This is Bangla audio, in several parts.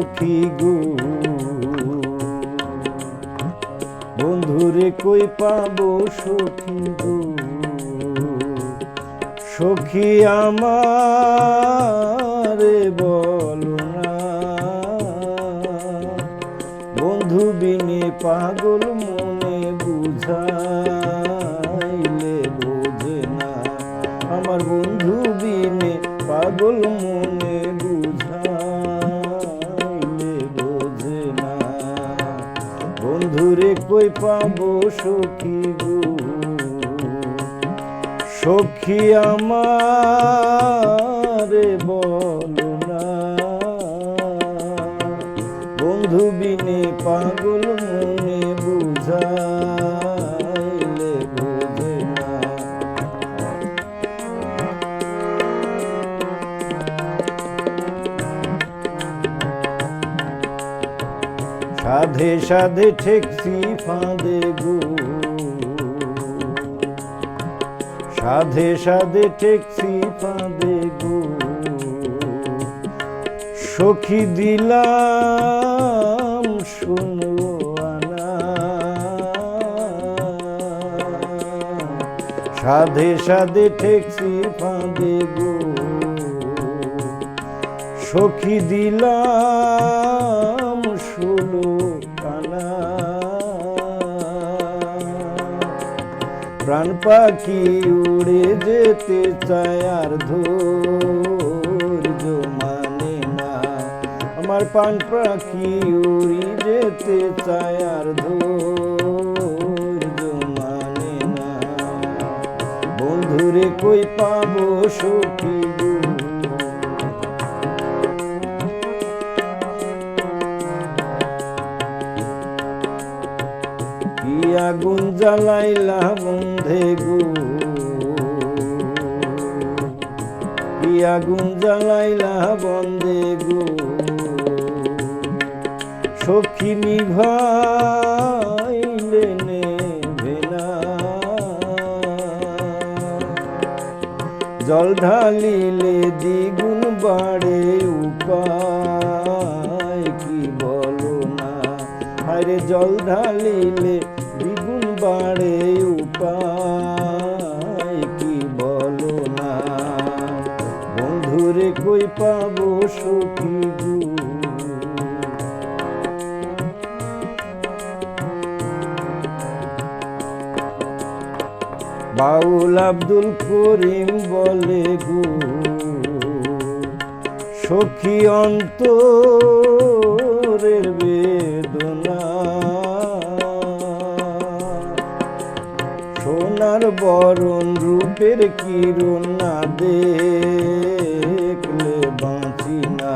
সখী গো বন্ধুরে কই পাবো সখী গো সখী আমারে বলো না বন্ধু বিনে পাগল মনে বুঝাইলে বোঝে না আমার বন্ধু বিনে পাগল মনে বুঝাইলে বোঝে না বন্ধুরে কই পাবো সখী গো সখী আমারে বলো না বন্ধু বিনে পাগল মনে বুঝাইলে বোঝে না সাধে সাধে ঠেকছি ফাঁদে গো সাধে সাধে ঠেকছি ফাঁদে গো সখী দিলাম শুনো আনা সাধে সাধে ঠেকছি ফাঁদে গো সখী দিলাম শুনো আনা প্রাণ পাখি উড়ে যেতে চায় আর ধৈর্য মানে না আমার প্রাণ পাখি উড়ে যেতে চায় আর ধৈর্য মানে না বন্ধুরে কই পাবো সখী গো কি আগুন জ্বালাইলা বন্ধে গো কি আগুন জ্বালাইলা বন্ধে গো সখী নিভাইলে নেবে না জল ঢালিলে দ্বিগুণ বাড়ে উপায় কি বলো না আরে জল ঢালিলে দ্বিগুণ বাড়ে উপায় কি বলো না বন্ধুরে কই পাবো সখী গো বাউল আব্দুল করিম বলে গো সখী অন্তরের বেদনা সোনার বরণ রূপের কিরণ না দেখলে বাঁচি না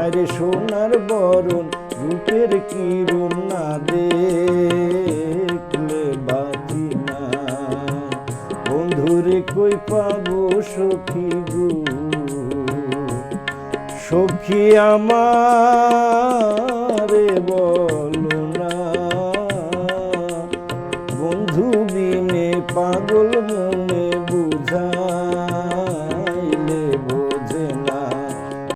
আরে সোনার বরণ রূপের কিরণ না দেখলে বাঁচি না বন্ধুরে কই পাবো সখী গো সখী আমার